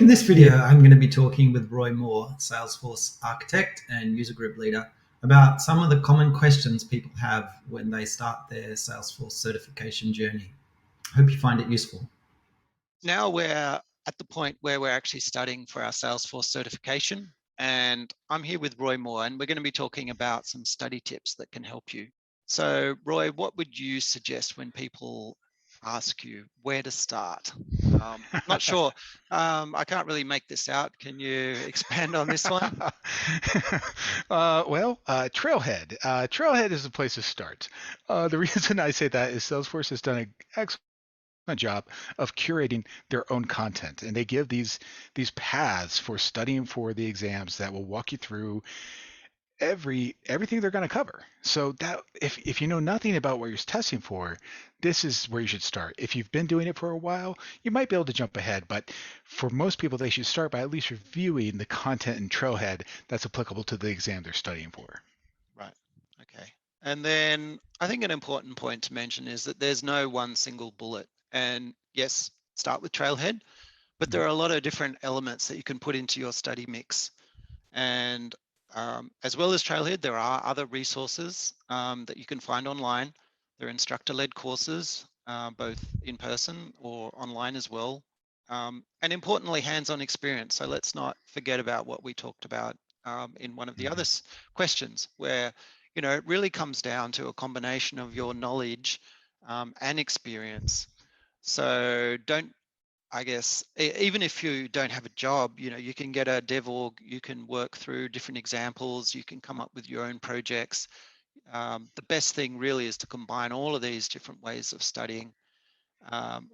In this video, I'm going to be talking with Roy Moore, Salesforce architect and user group leader, about some of the common questions people have when they start their Salesforce certification journey. I hope you find it useful. Now we're at the point where we're actually studying for our Salesforce certification, and I'm here with Roy Moore, and we're going to be talking about some study tips that can help you. So, Roy, what would you suggest when people ask you where to start? Not sure. I can't really make this out. Can you expand on this one? Trailhead. Trailhead is the place to start. The reason I say that is Salesforce has done an excellent job of curating their own content, and they give these paths for studying for the exams that will walk you through everything they're going to cover. So that if you know nothing about what you're testing for, this is where you should start. If you've been doing it for a while, you might be able to jump ahead, but for most people, they should start by at least reviewing the content in Trailhead that's applicable to the exam they're studying for. Right. Okay. And then I think an important point to mention is that there's no one single bullet. And yes, start with Trailhead, but there are a lot of different elements that you can put into your study mix. And as well as Trailhead, there are other resources that you can find online. There are instructor-led courses, both in person or online as well. And importantly, hands-on experience. So let's not forget about what we talked about in one of the other questions, where it really comes down to a combination of your knowledge and experience. So I guess even if you don't have a job, you can get a dev org, you can work through different examples, you can come up with your own projects. The best thing really is to combine all of these different ways of studying.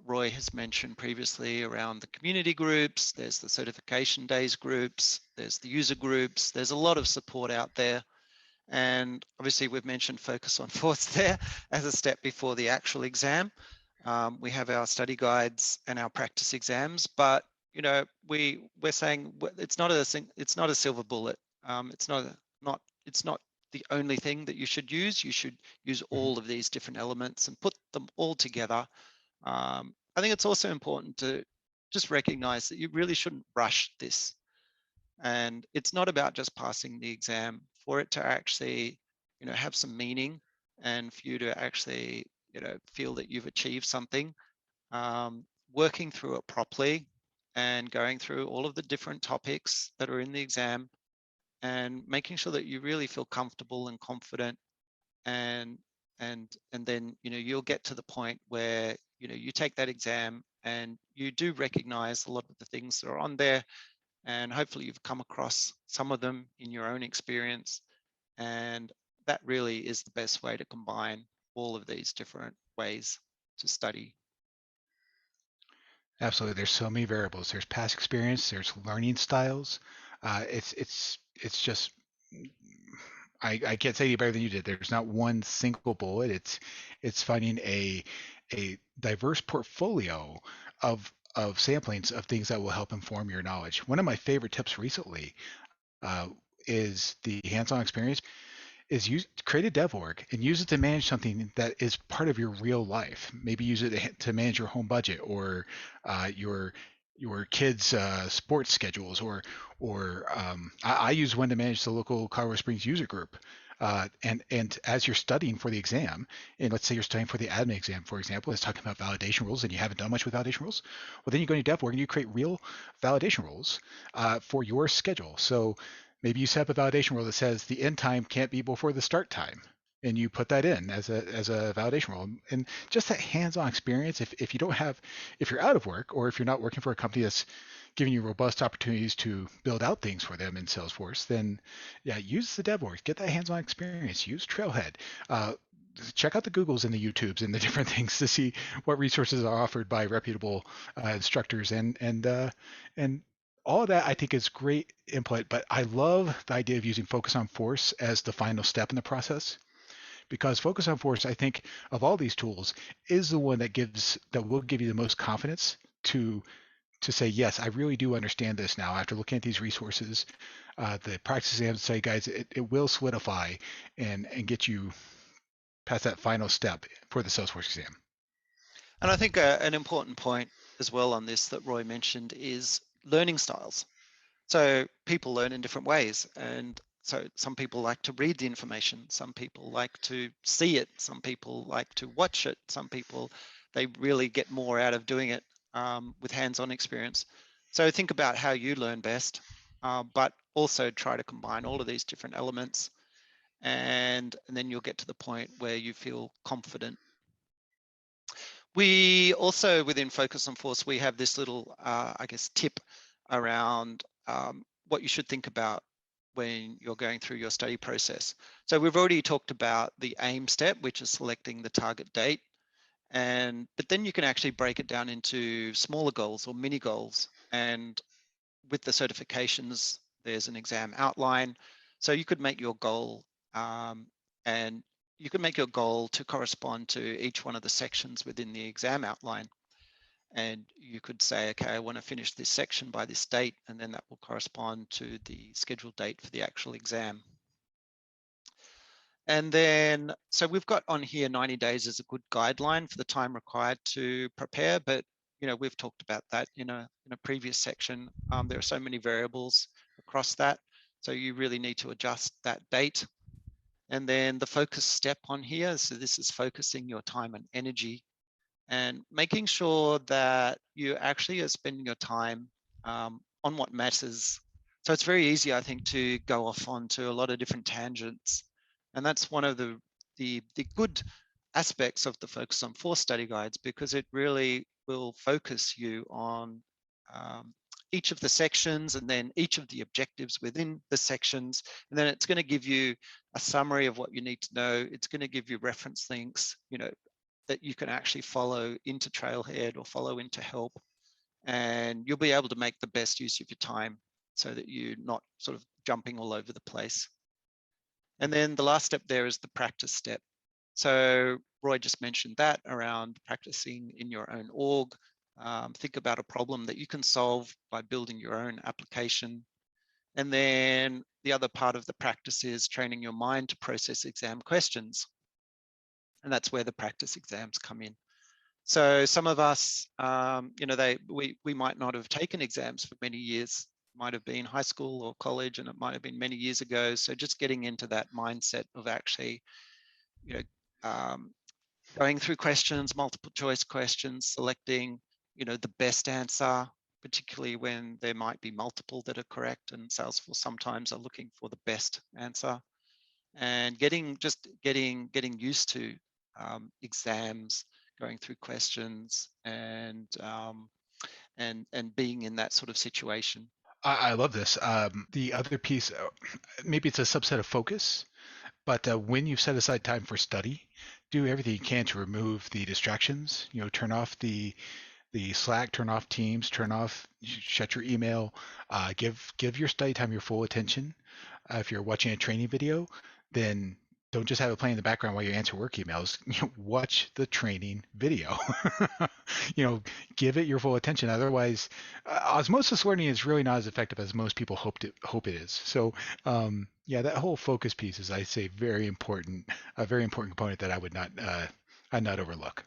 Roy has mentioned previously around the community groups, there's the certification days groups, there's the user groups, there's a lot of support out there. And obviously we've mentioned focus on force there as a step before the actual exam. We have our study guides and our practice exams, but we're saying it's not a silver bullet. It's not the only thing that you should use. You should use all of these different elements and put them all together. I think it's also important to just recognize that you really shouldn't rush this. And it's not about just passing the exam. For it to actually, have some meaning, and for you to actually, feel that you've achieved something, working through it properly and going through all of the different topics that are in the exam and making sure that you really feel comfortable and confident, and and then you'll get to the point where you take that exam and you do recognize a lot of the things that are on there, and hopefully you've come across some of them in your own experience. And that really is the best way to combine all of these different ways to study. Absolutely, there's so many variables. There's past experience, there's learning styles. It's just I can't say any better than you did. There's not one single bullet. It's finding a diverse portfolio of samplings of things that will help inform your knowledge. One of my favorite tips recently uh, is the hands-on experience. Is create a dev org and use it to manage something that is part of your real life. Maybe use it to manage your home budget or your kids' sports schedules, or I use one to manage the local Colorado Springs user group. And as you're studying for the exam, and let's say you're studying for the admin exam, for example, it's talking about validation rules, and you haven't done much with validation rules. Well, then you go to DevOrg and you create real validation rules for your schedule. So maybe you set up a validation rule that says the end time can't be before the start time, and you put that in as a validation rule. And just that hands-on experience, if you don't have, if you're out of work, or if you're not working for a company that's giving you robust opportunities to build out things for them in Salesforce, then yeah, use the DevOrg, get that hands-on experience, use Trailhead. Check out the Googles and the YouTubes and the different things to see what resources are offered by reputable instructors, and all of that I think is great input. But I love the idea of using Focus on Force as the final step in the process, because Focus on Force, I think, of all these tools, is the one that will give you the most confidence to say, yes, I really do understand this now after looking at these resources. The practice exams say, guys, it will solidify and get you past that final step for the Salesforce exam. And I think an important point as well on this that Roy mentioned is learning styles. So people learn in different ways. And so some people like to read the information. Some people like to see it. Some people like to watch it. Some people, they really get more out of doing it with hands-on experience. So think about how you learn best, but also try to combine all of these different elements. And then you'll get to the point where you feel confident. We also, within Focus on Force, we have this little, I guess, tip around what you should think about when you're going through your study process. So we've already talked about the aim step, which is selecting the target date. But then you can actually break it down into smaller goals or mini goals. And with the certifications, there's an exam outline. So you could make your goal and you can make your goal to correspond to each one of the sections within the exam outline. And you could say, okay, I want to finish this section by this date, and then that will correspond to the scheduled date for the actual exam. And then, so we've got on here 90 days as a good guideline for the time required to prepare, but we've talked about that in a previous section. There are so many variables across that, so you really need to adjust that date. And then the focus step on here, so this is focusing your time and energy and making sure that you actually are spending your time on what matters. So it's very easy, I think, to go off onto a lot of different tangents. And that's one of the good aspects of the Focus on Force study guides, because it really will focus you on each of the sections and then each of the objectives within the sections. And then it's going to give you a summary of what you need to know. It's going to give you reference links, that you can actually follow into Trailhead or follow into Help. And you'll be able to make the best use of your time so that you're not sort of jumping all over the place. And then the last step there is the practice step. So Roy just mentioned that around practicing in your own org. Think about a problem that you can solve by building your own application. And then the other part of the practice is training your mind to process exam questions. And that's where the practice exams come in. So some of us, we might not have taken exams for many years. It might have been high school or college, and it might have been many years ago. So just getting into that mindset of actually, going through questions, multiple choice questions, selecting, the best answer, particularly when there might be multiple that are correct, and Salesforce sometimes are looking for the best answer. And getting used to exams, going through questions, and being in that sort of situation. I love this. The other piece, maybe it's a subset of focus, but when you've set aside time for study, do everything you can to remove the distractions. Turn off the Slack, turn off Teams, shut your email. Give your study time your full attention. If you're watching a training video, then don't just have it playing in the background while you answer work emails. Watch the training video. Give it your full attention. Otherwise, osmosis learning is really not as effective as most people hope it is. So, that whole focus piece is, I say, very important. A very important component that I'd not overlook.